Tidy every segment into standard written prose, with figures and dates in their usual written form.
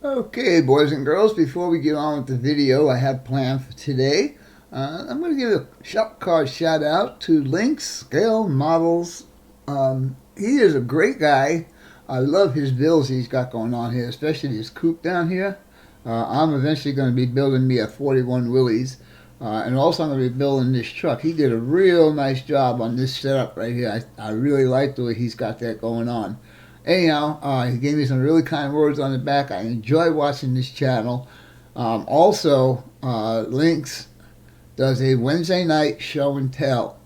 Okay, boys and girls, before we get on with the video I have planned for today, I'm going to give a shop card shout out to Links Scale Models. He is a great guy. I love his builds he's got going on here, especially his coupe down here. I'm eventually going to be building me a 41 Willys, and also I'm going to be building this truck. He did a real nice job on this setup right here. I really like the way he's got that going on. Anyhow, he gave me some really kind words on the back. I enjoy watching this channel. Links does a Wednesday night show and tell.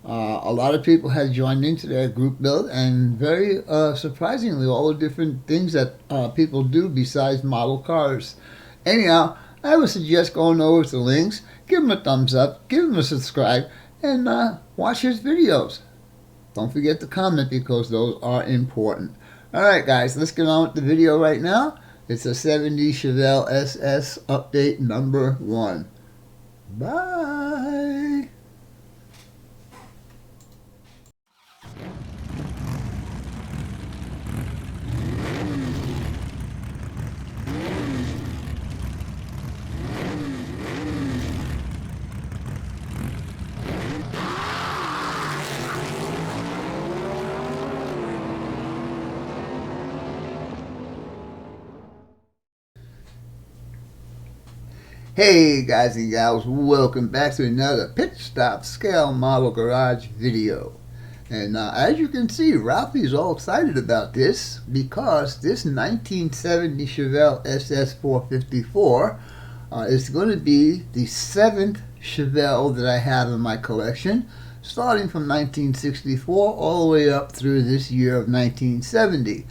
A lot of people have joined into their group build, and very surprisingly, all the different things that people do besides model cars. Anyhow, I would suggest going over to Links, give him a thumbs up, give him a subscribe, and watch his videos. Don't forget to comment because those are important. Alright guys, let's get on with the video right now. It's a 70 Chevelle SS update number 1. Bye! Hey guys and gals, welcome back to another Pit Stop Scale Model Garage video. And as you can see, Ralphie's all excited about this because this 1970 Chevelle SS454 is going to be the 7th Chevelle that I have in my collection, starting from 1964 all the way up through this year of 1970.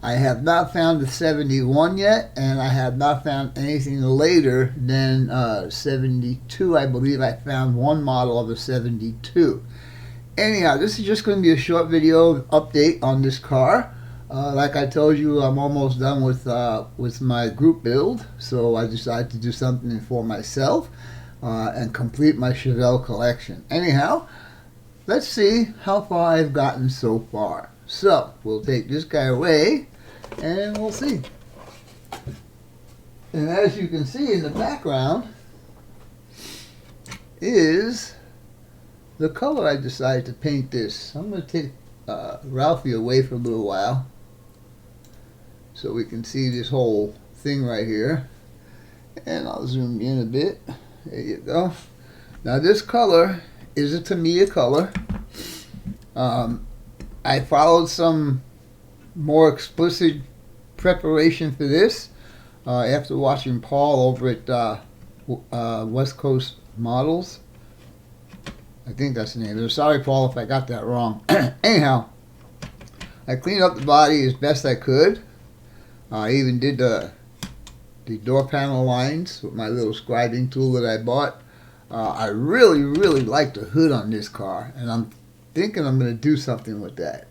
I have not found the 71 yet, and I have not found anything later than 72. I believe I found one model of a 72. Anyhow, this is just going to be a short video update on this car. Like I told you, I'm almost done with my group build, so I decided to do something for myself and complete my Chevelle collection. Anyhow, let's see how far I've gotten so far. So, we'll take this guy away, and we'll see. And as you can see in the background is the color I decided to paint this. I'm going to take Ralphie away for a little while so we can see this whole thing right here. And I'll zoom in a bit. There you go. Now this color is a Tamiya color. I followed some more explicit preparation for this after watching Paul over at West Coast Models. I think that's the name. I'm sorry, Paul, if I got that wrong. Anyhow, I cleaned up the body as best I could. I even did the door panel lines with my little scribing tool that I bought. I really like the hood on this car, and I'm thinking I'm going to do something with that.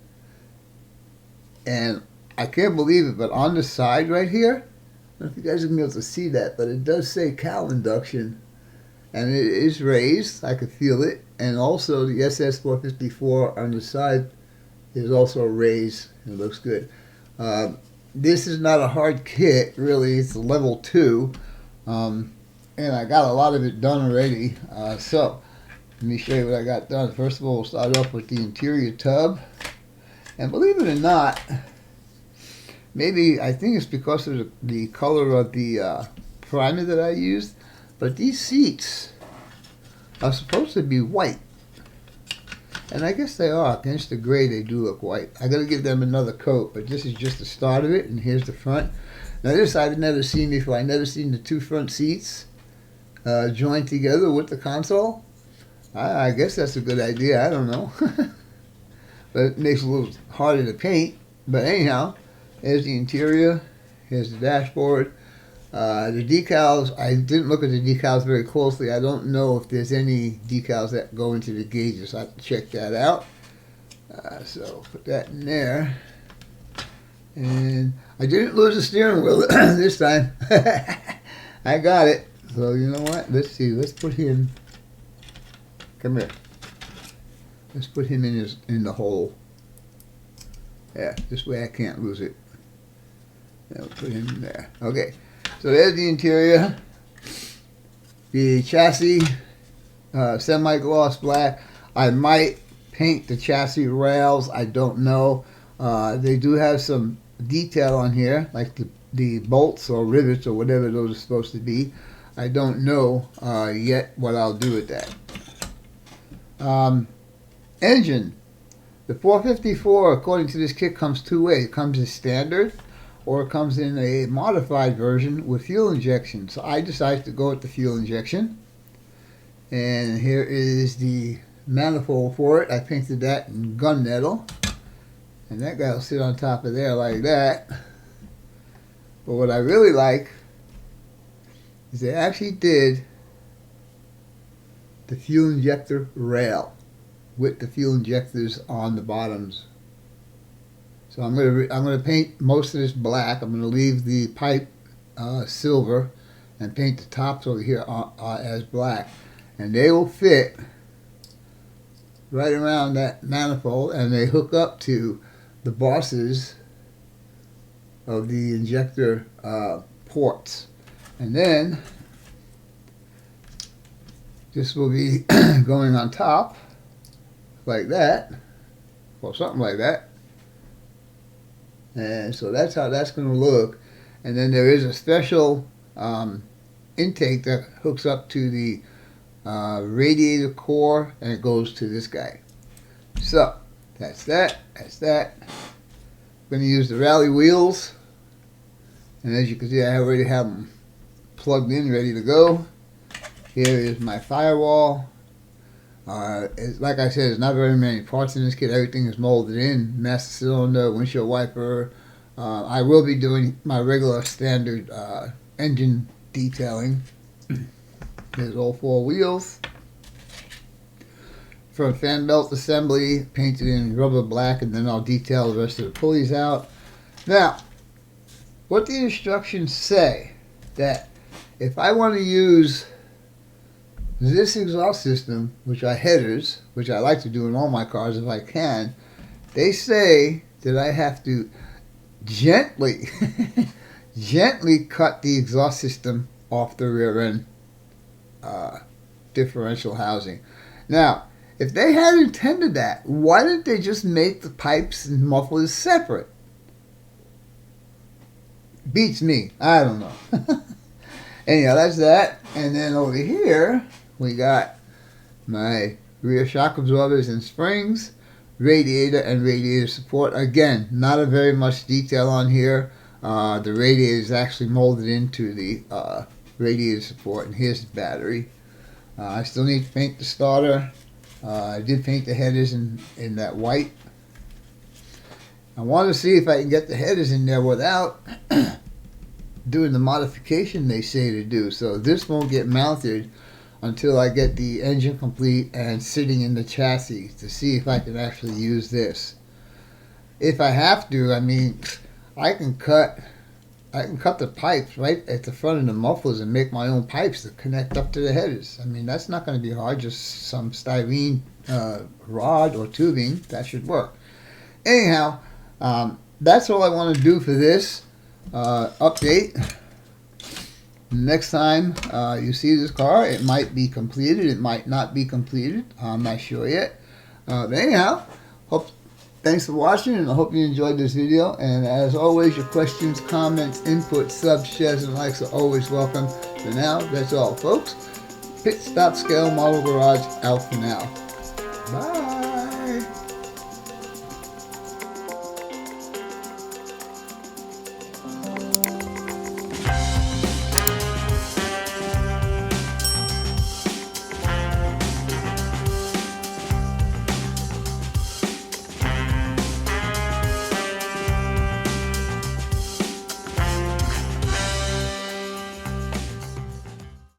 And I can't believe it, but on the side right here, I don't know if you guys are going to be able to see that, but it does say cowl induction. And it is raised. I could feel it. And also the SS454 on the side is also raised. It looks good. This is not a hard kit, really. It's a level 2. And I got a lot of it done already. So let me show you what I got done. First of all, we'll start off with the interior tub. And believe it or not, maybe I think it's because of the color of the primer that I used, but these seats are supposed to be white. And I guess they are. Against the gray, they do look white. I got to give them another coat, but this is just the start of it, and here's the front. Now this I've never seen before. I've never seen the two front seats joined together with the console. I guess that's a good idea. I don't know. But it makes it a little harder to paint. But anyhow, there's the interior. Here's the dashboard. The decals, I didn't look at the decals very closely. I don't know if there's any decals that go into the gauges. I have to check that out. So put that in there. And I didn't lose the steering wheel this time. I got it. So you know what? Let's see. Let's put him. Come here. Let's put him in the hole. Yeah, this way I can't lose it. I'll put him in there. Okay, so there's the interior. The chassis, semi-gloss black. I might paint the chassis rails. I don't know. They do have some detail on here, like the bolts or rivets or whatever those are supposed to be. I don't know yet what I'll do with that. Engine. The 454, according to this kit, comes two ways. It comes as standard, or it comes in a modified version with fuel injection. So I decided to go with the fuel injection. And here is the manifold for it. I painted that in gunmetal. And that guy will sit on top of there like that. But what I really like is they actually did the fuel injector rail with the fuel injectors on the bottoms. So I'm gonna paint most of this black. I'm gonna leave the pipe silver and paint the tops over here as black, and they will fit right around that manifold, and they hook up to the bosses of the injector ports. And then this will be going on top like that, or something like that. And so that's how that's going to look. And then there is a special intake that hooks up to the radiator core, and it goes to this guy. So that's that. That's that. I'm going to use the rally wheels, and as you can see, I already have them plugged in, ready to go. Here is my firewall. Like I said, there's not very many parts in this kit. Everything is molded in. Master cylinder, windshield wiper. I will be doing my regular standard engine detailing. There's all four wheels. Front fan belt assembly, painted in rubber black, and then I'll detail the rest of the pulleys out. Now, what the instructions say, that if I want to use this exhaust system, which are headers, which I like to do in all my cars if I can, they say that I have to gently, gently cut the exhaust system off the rear end differential housing. Now, if they had intended that, why didn't they just make the pipes and mufflers separate? Beats me. I don't know. Anyhow, that's that. And then over here, we got my rear shock absorbers and springs, radiator and radiator support. Again, not a very much detail on here. The radiator is actually molded into the radiator support, and here's the battery. I still need to paint the starter. I did paint the headers in that white. I want to see if I can get the headers in there without doing the modification they say to do. So this won't get mounted until I get the engine complete and sitting in the chassis to see if I can actually use this. If I have to, I mean, I can cut the pipes right at the front of the mufflers and make my own pipes to connect up to the headers. I mean, that's not going to be hard. Just some styrene rod or tubing, that should work. Anyhow, that's all I want to do for this update. Next time you see this car, it might be completed, it might not be completed. I'm not sure yet. But anyhow, thanks for watching, and I hope you enjoyed this video. And as always, your questions, comments, input, subs, shares, and likes are always welcome. For now, that's all, folks. Pit Stop Scale Model Garage out for now. Bye.